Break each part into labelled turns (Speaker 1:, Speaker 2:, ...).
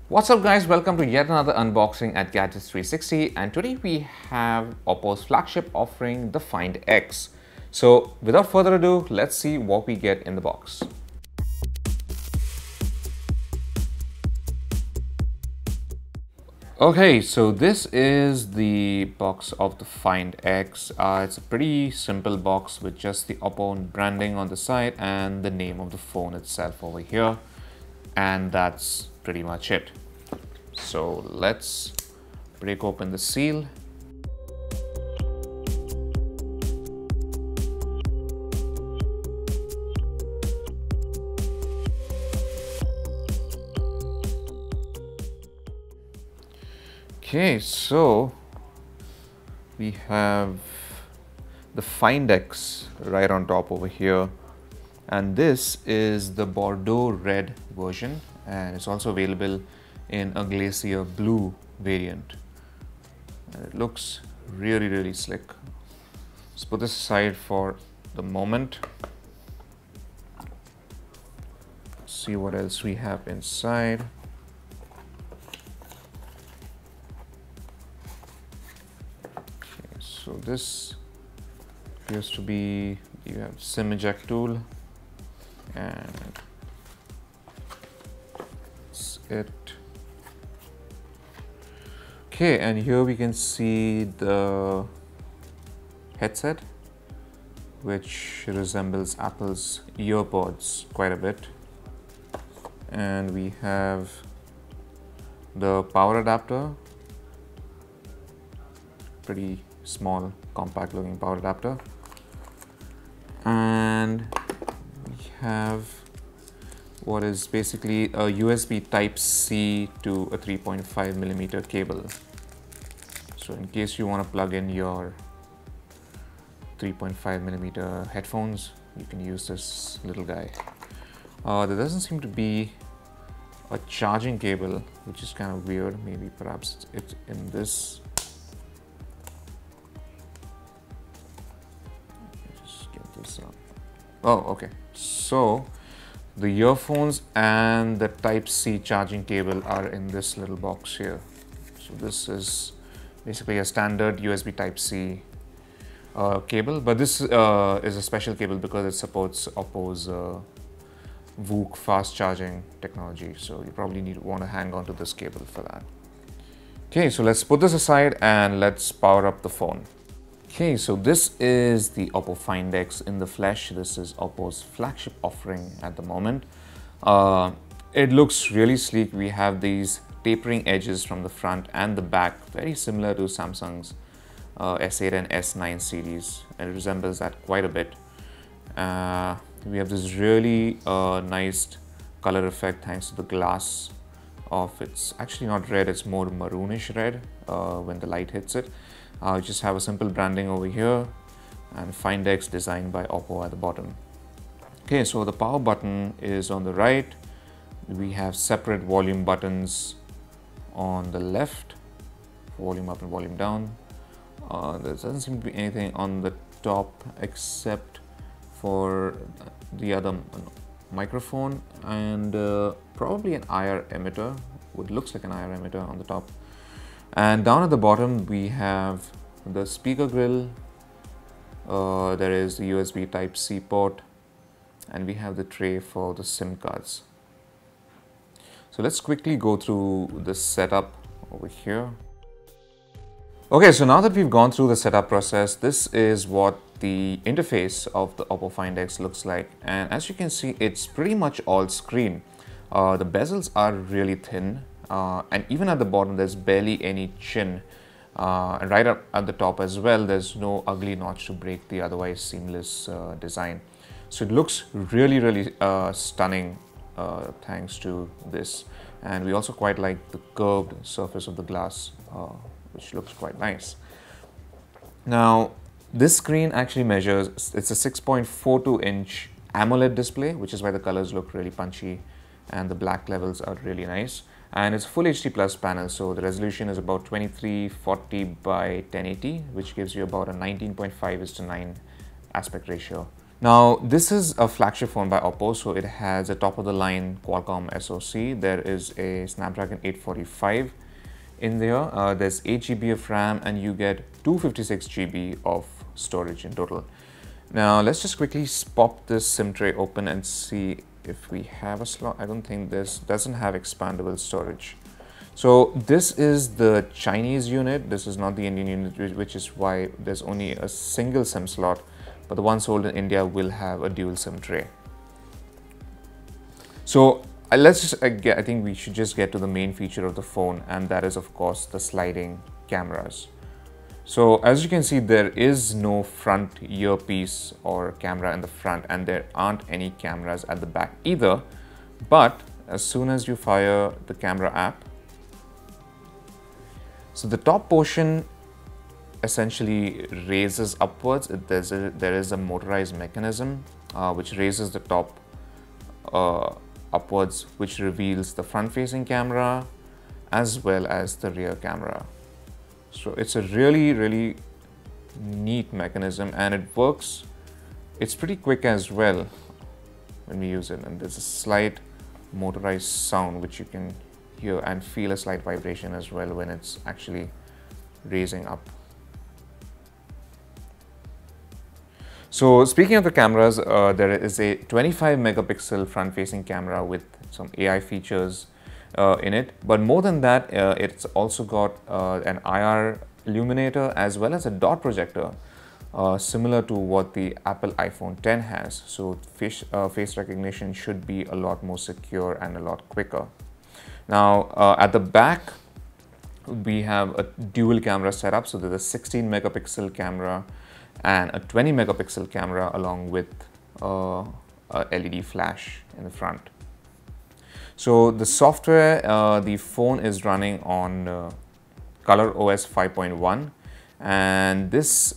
Speaker 1: What's up guys, welcome to yet another unboxing at Gadgets 360, and today we have Oppo's flagship offering, the Find X. So without further ado, let's see what we get in the box. Okay, so this is the box of the Find X. It's a pretty simple box with just the Oppo branding on the side and the name of the phone itself over here. And that's pretty much it. So let's break open the seal. Okay, so we have the Find X right on top over here, and this is the Bordeaux red version, and it's also available in a glacier blue variant, and it looks really slick. Let's put this aside for the moment. See what else we have inside. So this appears to be, you have SIM eject tool, and that's it. Okay, and here we can see the headset, which resembles Apple's EarPods quite a bit. And we have the power adapter, pretty small, compact looking power adapter. And we have what is basically a USB Type-C to a 3.5mm cable. So in case you want to plug in your 3.5mm headphones, you can use this little guy. There doesn't seem to be a charging cable, which is kind of weird. Maybe perhaps it's in this. Just get this out. Oh, okay. So the earphones and the Type-C charging cable are in this little box here. So this is basically a standard USB Type-C cable, but this is a special cable because it supports Oppo's VOOC fast charging technology. So you probably want to hang on to this cable for that. Okay, so let's put this aside and let's power up the phone. Okay, so this is the Oppo Find X in the flesh. This is Oppo's flagship offering at the moment. It looks really sleek. We have these tapering edges from the front and the back, very similar to Samsung's S8 and S9 series. It resembles that quite a bit. We have this really nice color effect thanks to the glass of, it's actually not red, it's more maroonish red when the light hits it. We just have a simple branding over here and Find X designed by Oppo at the bottom. Okay, so the power button is on the right. We have separate volume buttons on the left, volume up and volume down. There doesn't seem to be anything on the top except for the other microphone and probably an IR emitter. What looks like an IR emitter on the top. And down at the bottom we have the speaker grill. There is the USB Type-C port, and we have the tray for the SIM cards. So let's quickly go through the setup over here. Okay, so now that we've gone through the setup process, this is what the interface of the Oppo Find X looks like. And as you can see, it's pretty much all screen. The bezels are really thin, and even at the bottom, there's barely any chin. And right up at the top as well, there's no ugly notch to break the otherwise seamless design. So it looks really stunning thanks to this. And we also quite like the curved surface of the glass, which looks quite nice. Now, this screen actually measures, it's a 6.42-inch AMOLED display, which is why the colors look really punchy and the black levels are really nice. And it's full HD plus panel, so the resolution is about 2340 by 1080, which gives you about a 19.5:9 aspect ratio. Now, this is a flagship phone by Oppo, so it has a top-of-the-line Qualcomm SoC. There is a Snapdragon 845 in there. There's 8 GB of RAM, and you get 256 GB of storage in total. Now, let's just quickly pop this SIM tray open and see if we have a slot. I don't think this doesn't have expandable storage. So this is the Chinese unit. This is not the Indian unit, which is why there's only a single SIM slot. But the one sold in India will have a dual SIM tray. So let's just, I think we should just get to the main feature of the phone, and that is of course the sliding cameras. So as you can see, there is no front earpiece or camera in the front, and there aren't any cameras at the back either. But as soon as you fire the camera app, so the top portion essentially raises upwards. There is a motorized mechanism which raises the top upwards, which reveals the front-facing camera as well as the rear camera. So it's a really neat mechanism, and it works. It's pretty quick as well when we use it, and there's a slight motorized sound which you can hear and feel a slight vibration as well when it's actually raising up. So speaking of the cameras, there is a 25 megapixel front-facing camera with some AI features in it. But more than that, it's also got an IR illuminator as well as a dot projector, similar to what the Apple iPhone 10 has. So face recognition should be a lot more secure and a lot quicker. Now at the back, we have a dual camera setup. So there's a 16 megapixel camera and a 20 megapixel camera along with a LED flash in the front. So the software, the phone is running on ColorOS 5.1, and this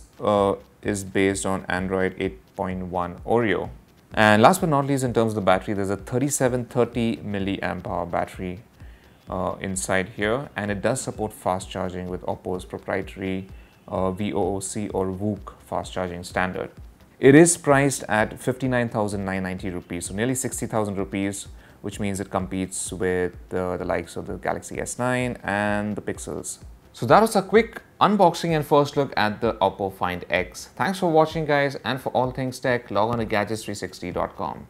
Speaker 1: is based on Android 8.1 Oreo. And last but not least, in terms of the battery, there's a 3730 milliamp hour battery inside here, and it does support fast charging with Oppo's proprietary VOOC or VOOC fast charging standard. It is priced at 59,990 rupees, so nearly 60,000 rupees, which means it competes with the likes of the Galaxy S9 and the Pixels. So that was a quick unboxing and first look at the Oppo Find X. Thanks for watching, guys, and for all things tech, log on to gadgets360.com.